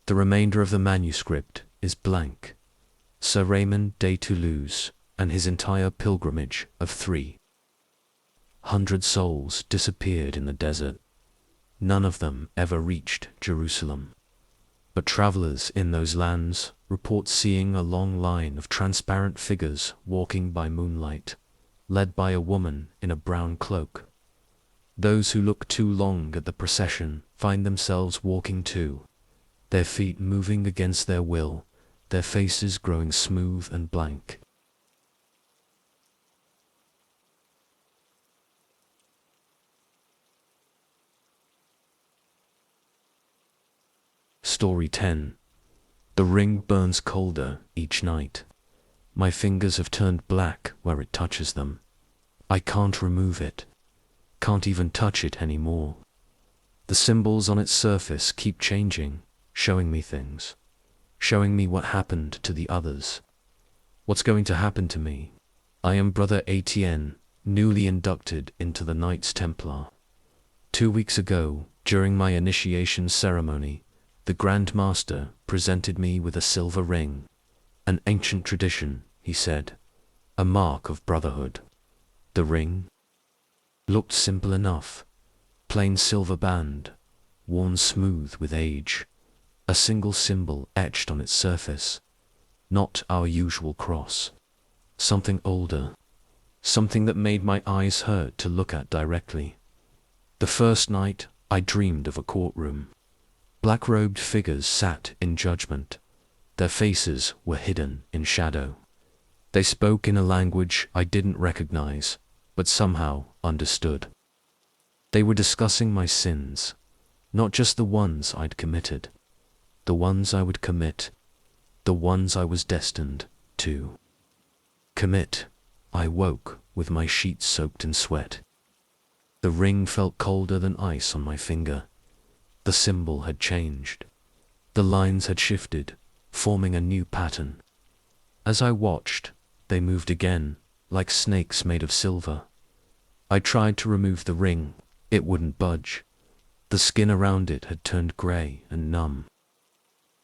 The remainder of the manuscript is blank. Sir Raymond de Toulouse and his entire pilgrimage of 300 souls disappeared in the desert. None of them ever reached Jerusalem. But travelers in those lands report seeing a long line of transparent figures walking by moonlight, led by a woman in a brown cloak. Those who look too long at the procession find themselves walking too, their feet moving against their will, their faces growing smooth and blank. Story 10. The ring burns colder each night. My fingers have turned black where it touches them. I can't remove it. Can't even touch it anymore. The symbols on its surface keep changing, showing me things. Showing me what happened to the others. What's going to happen to me? I am Brother Etienne, newly inducted into the Knights Templar. 2 weeks ago, during my initiation ceremony, the Grand Master presented me with a silver ring. An ancient tradition, he said. A mark of brotherhood. The ring looked simple enough. Plain silver band, worn smooth with age. A single symbol etched on its surface. Not our usual cross. Something older. Something that made my eyes hurt to look at directly. The first night, I dreamed of a courtroom. Black-robed figures sat in judgment. Their faces were hidden in shadow. They spoke in a language I didn't recognize, but somehow understood. They were discussing my sins, not just the ones I'd committed, the ones I would commit, the ones I was destined to commit. I woke with my sheets soaked in sweat. The ring felt colder than ice on my finger. The symbol had changed. The lines had shifted, forming a new pattern. As I watched, they moved again, like snakes made of silver. I tried to remove the ring. It wouldn't budge. The skin around it had turned grey and numb.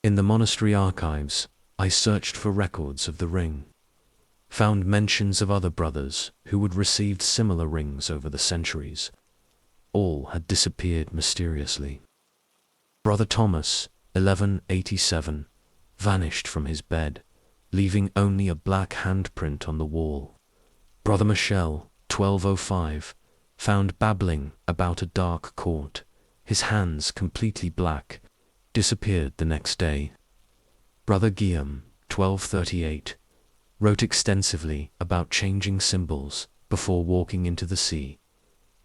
In the monastery archives, I searched for records of the ring. Found mentions of other brothers who had received similar rings over the centuries. All had disappeared mysteriously. Brother Thomas, 1187, vanished from his bed, leaving only a black handprint on the wall. Brother Michel, 1205, found babbling about a dark court, his hands completely black, disappeared the next day. Brother Guillaume, 1238, wrote extensively about changing symbols before walking into the sea.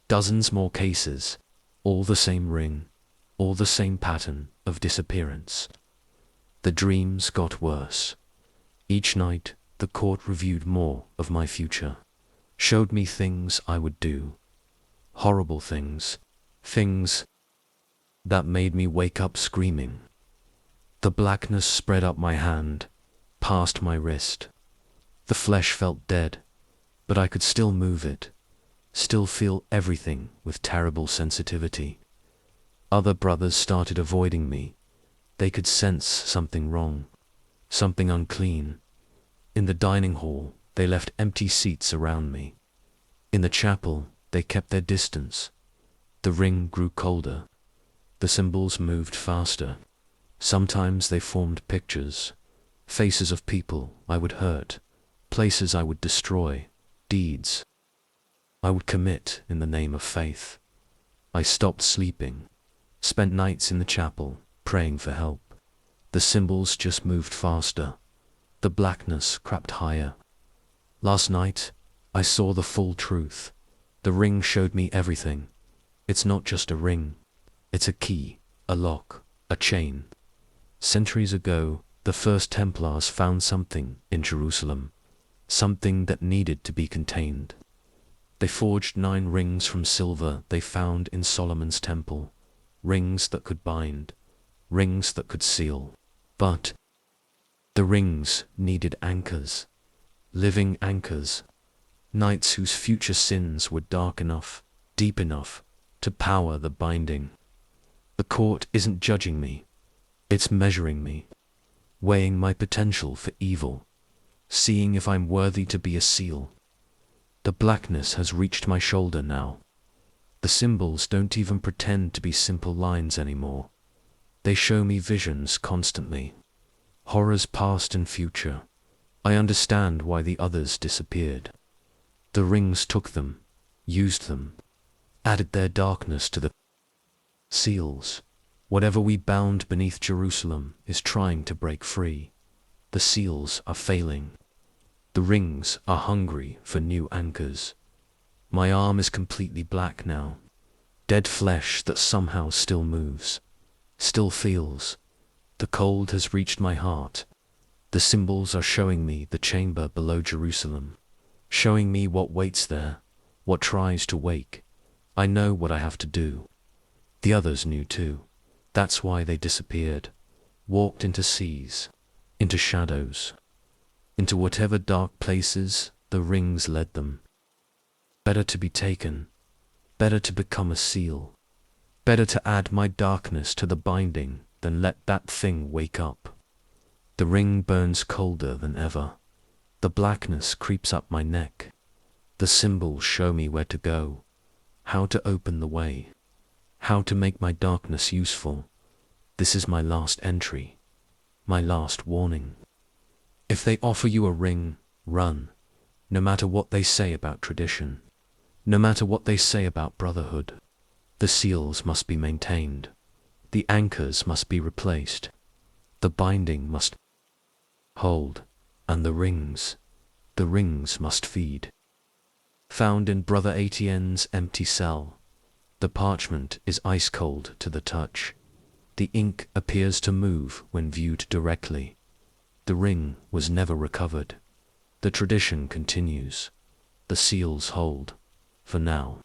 Dozens more cases, all the same ring, all the same pattern of disappearance. The dreams got worse. Each night, the court reviewed more of my future, showed me things I would do. Horrible things. Things that made me wake up screaming. The blackness spread up my hand, past my wrist. The flesh felt dead, but I could still move it, still feel everything with terrible sensitivity. Other brothers started avoiding me. They could sense something wrong, something unclean. In the dining hall, they left empty seats around me. In the chapel, they kept their distance. The ring grew colder. The symbols moved faster. Sometimes they formed pictures, faces of people I would hurt, places I would destroy, deeds I would commit in the name of faith. I stopped sleeping, spent nights in the chapel, praying for help. The symbols just moved faster. The blackness crept higher. Last night, I saw the full truth. The ring showed me everything. It's not just a ring. It's a key, a lock, a chain. Centuries ago, the first Templars found something in Jerusalem, something that needed to be contained. They forged 9 rings from silver they found in Solomon's temple, rings that could bind, rings that could seal. But the rings needed anchors, living anchors, Nights whose future sins were dark enough, deep enough, to power the binding. The court isn't judging me, it's measuring me, weighing my potential for evil, seeing if I'm worthy to be a seal. The blackness has reached my shoulder now. The symbols don't even pretend to be simple lines anymore. They show me visions constantly, horrors past and future. I understand why the others disappeared. The rings took them, used them, added their darkness to the seals. Whatever we bound beneath Jerusalem is trying to break free. The seals are failing. The rings are hungry for new anchors. My arm is completely black now. Dead flesh that somehow still moves, still feels. The cold has reached my heart. The symbols are showing me the chamber below Jerusalem, showing me what waits there, what tries to wake. I know what I have to do. The others knew too. That's why they disappeared, walked into seas, into shadows, into whatever dark places the rings led them. Better to be taken, better to become a seal, better to add my darkness to the binding than let that thing wake up. The ring burns colder than ever. The blackness creeps up my neck. The symbols show me where to go, how to open the way, how to make my darkness useful. This is my last entry, my last warning. If they offer you a ring, run, no matter what they say about tradition, no matter what they say about brotherhood. The seals must be maintained. The anchors must be replaced. The binding must hold, and the rings must feed. Found in Brother Etienne's empty cell. The parchment is ice cold to the touch. The ink appears to move when viewed directly. The ring was never recovered. The tradition continues. The seals hold, for now.